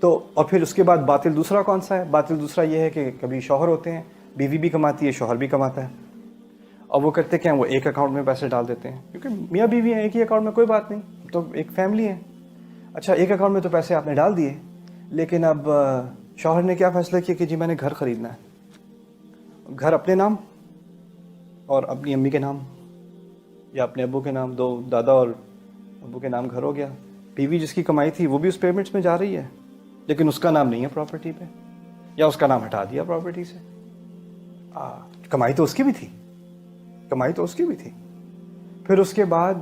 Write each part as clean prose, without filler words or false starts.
تو اور پھر اس کے بعد باطل دوسرا کون سا ہے؟ باطل دوسرا یہ ہے کہ کبھی شوہر ہوتے ہیں، بیوی بھی کماتی ہے، شوہر بھی کماتا ہے، اور وہ کرتے کیا ہیں، وہ ایک اکاؤنٹ میں پیسے ڈال دیتے ہیں، کیونکہ میاں بیوی ہیں ایک ہی اکاؤنٹ میں، کوئی بات نہیں، تو ایک فیملی ہے۔ اچھا ایک اکاؤنٹ میں تو پیسے آپ نے ڈال دیے، لیکن اب شوہر نے کیا فیصلہ کیا کہ جی میں نے گھر خریدنا ہے، گھر اپنے نام اور اپنی امی کے نام یا اپنے ابو کے نام، دو دادا اور ابو کے نام گھر ہو گیا، بیوی جس کی کمائی تھی وہ بھی اس پیمنٹس میں جا رہی ہے، لیکن اس کا نام نہیں ہے پراپرٹی پہ، یا اس کا نام ہٹا دیا پراپرٹی سے۔ کمائی تو اس کی بھی تھی، کمائی تو اس کی بھی تھی۔ پھر اس کے بعد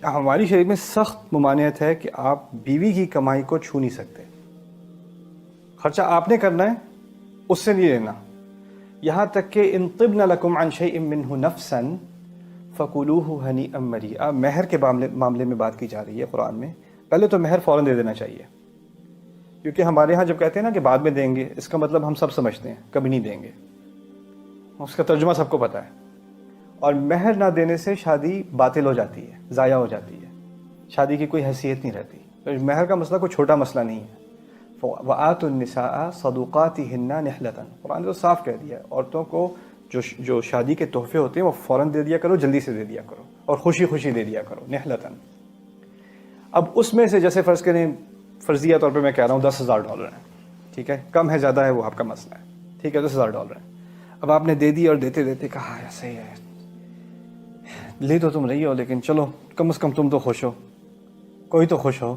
ہماری شریعت میں سخت ممانعت ہے کہ آپ بیوی کی کمائی کو چھو نہیں سکتے، خرچہ آپ نے کرنا ہے، اس سے نہیں لینا، یہاں تک کہ ان طبن لکم عن شیء منہ نفسا فکلوہ ہنیئا مریئا، مہر کے معاملے میں بات کی جا رہی ہے قرآن میں۔ پہلے تو مہر فوراً دے دینا چاہیے، کیونکہ ہمارے ہاں جب کہتے ہیں نا کہ بعد میں دیں گے، اس کا مطلب ہم سب سمجھتے ہیں کبھی نہیں دیں گے، اس کا ترجمہ سب کو پتہ ہے، اور مہر نہ دینے سے شادی باطل ہو جاتی ہے، ضائع ہو جاتی ہے، شادی کی کوئی حیثیت نہیں رہتی۔ تو مہر کا مسئلہ کوئی چھوٹا مسئلہ نہیں ہے۔ وَآتُوا النِّسَاءَ صَدُقَاتِهِنَّ نِحْلَةً، قرآن نے تو صاف کہہ دیا ہے عورتوں کو جو شادی کے تحفے ہوتے ہیں وہ فوراً دے دیا کرو، جلدی سے دے دیا کرو، اور خوشی خوشی دے دیا کرو، نحلتاً۔ اب اس میں سے جیسے فرض کریں، فرضیہ طور پہ میں کہہ رہا ہوں $10,000 ہیں، ٹھیک ہے، کم ہے زیادہ ہے وہ آپ کا مسئلہ ہے، ٹھیک ہے، $10,000 ہیں۔ اب آپ نے دے دی اور دیتے دیتے کہا ایسے ہی ہے، لے تو تم رہی ہو لیکن چلو کم از کم تم تو خوش ہو، کوئی تو خوش ہو،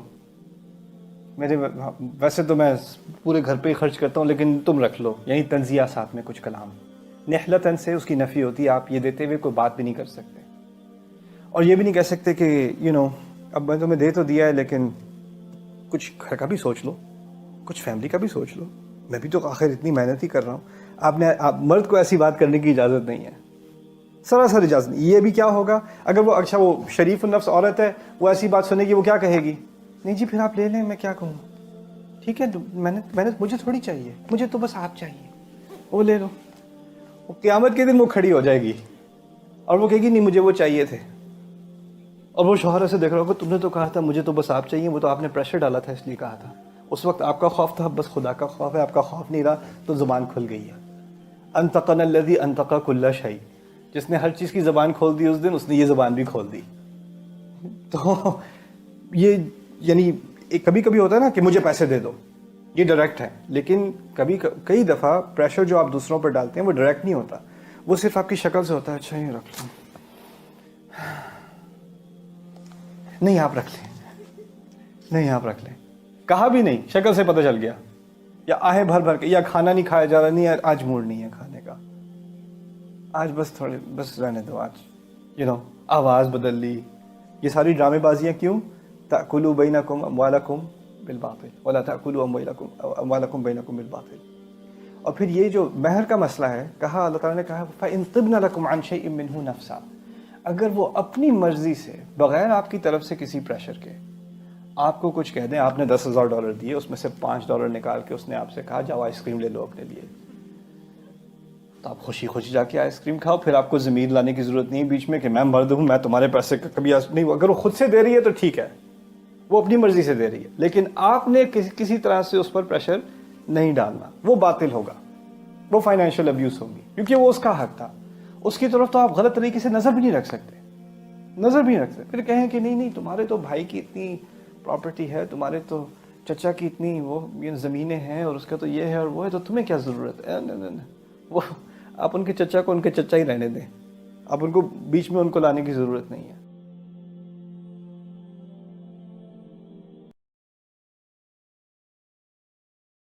میرے ویسے تو میں پورے گھر پہ ہی خرچ کرتا ہوں لیکن تم رکھ لو، یہیں تنزیہ ساتھ میں کچھ کلام۔ نحلتاً سے اس کی نفی ہوتی ہے، آپ یہ دیتے ہوئے کوئی بات بھی نہیں کر سکتے، اور یہ بھی نہیں کہہ سکتے کہ اب میں تمہیں دے تو دیا ہے لیکن کچھ گھر کا بھی سوچ لو، کچھ فیملی کا بھی سوچ لو، میں بھی تو آخر اتنی محنت ہی کر رہا ہوں۔ آپ مرد کو ایسی بات کرنے کی اجازت نہیں ہے، سراسر اجازت نہیں۔ یہ بھی کیا ہوگا اگر وہ شریف النفس عورت ہے، وہ ایسی بات سنے گی، وہ کیا کہے گی؟ نہیں جی پھر آپ لے لیں، میں کیا کہوں، ٹھیک ہے، محنت مجھے تھوڑی چاہیے، مجھے تو بس آپ چاہیے، وہ لے لو۔ وہ قیامت کے دن وہ کھڑی ہو جائے گی اور وہ کہے گی نہیں مجھے وہ چاہیے تھے، اور وہ شوہر سے دیکھ رہا ہوگا تم نے تو کہا تھا مجھے تو بس آپ چاہیے، وہ تو آپ نے پریشر ڈالا تھا اس لیے کہا تھا، اس وقت آپ کا خوف تھا، بس خدا کا خوف ہے، آپ کا خوف نہیں رہا تو زبان کھل گئی ہے۔ انطقنا الذی انطق کل شیء، جس نے ہر چیز کی زبان کھول دی اس دن، اس نے یہ زبان بھی کھول دی۔ تو یہ یعنی کبھی کبھی ہوتا ہے نا کہ مجھے پیسے دے دو، یہ ڈائریکٹ ہے، لیکن کئی دفعہ پریشر جو آپ دوسروں پر ڈالتے ہیں وہ ڈائریکٹ نہیں ہوتا، وہ صرف آپ کی شکل سے ہوتا ہے، اچھا یہ رکھ لوں، نہیں آپ رکھ لیں، نہیں آپ رکھ لیں، کہا بھی نہیں، شکل سے پتہ چل گیا، یا آہیں بھر بھر کے، یا کھانا نہیں کھایا جا رہا، نہیں آج موڈ نہیں ہے کھانے کا، آج بس رہنے دو، آج آواز بدل لی، یہ ساری ڈرامے بازیاں کیوں؟ تأکلوا بینکم اموالکم بالباطل ولا تأکلوا اموالکم بینکم بالباطل۔ اور پھر یہ جو مہر کا مسئلہ ہے، کہا اللہ تعالیٰ نے کہا فإن طبن لکم عن شیء منہ نفسا، اگر وہ اپنی مرضی سے بغیر آپ کی طرف سے کسی پریشر کے آپ کو کچھ کہہ دیں، آپ نے $10,000 دیے، اس میں سے $5 نکال کے اس نے آپ سے کہا جاؤ آئس کریم لے لو اپنے لیے، تو آپ خوشی خوشی جا کے آئس کریم کھاؤ، پھر آپ کو ضمیر لانے کی ضرورت نہیں بیچ میں کہ میں مرد ہوں، میں تمہارے پیسے کبھی نہیں۔ اگر وہ خود سے دے رہی ہے تو ٹھیک ہے، وہ اپنی مرضی سے دے رہی ہے، لیکن آپ نے کسی طرح سے اس پر پریشر نہیں ڈالنا، وہ باطل ہوگا، وہ فائنینشیل ابیوز ہوگی، کیونکہ وہ اس کا حق تھا، اس کی طرف تو آپ غلط طریقے سے نظر بھی نہیں رکھ سکتے، نظر بھی نہیں رکھ سکتے۔ پھر کہیں کہ نہیں تمہارے تو بھائی کی اتنی پراپرٹی ہے، تمہارے تو چچا کی اتنی وہ زمینیں ہیں، اور اس کا تو یہ ہے اور وہ ہے، تو تمہیں کیا ضرورت ہے؟ وہ آپ ان کے چچا کو ان کے چچا ہی رہنے دیں، آپ ان کو بیچ میں ان کو لانے کی ضرورت نہیں ہے۔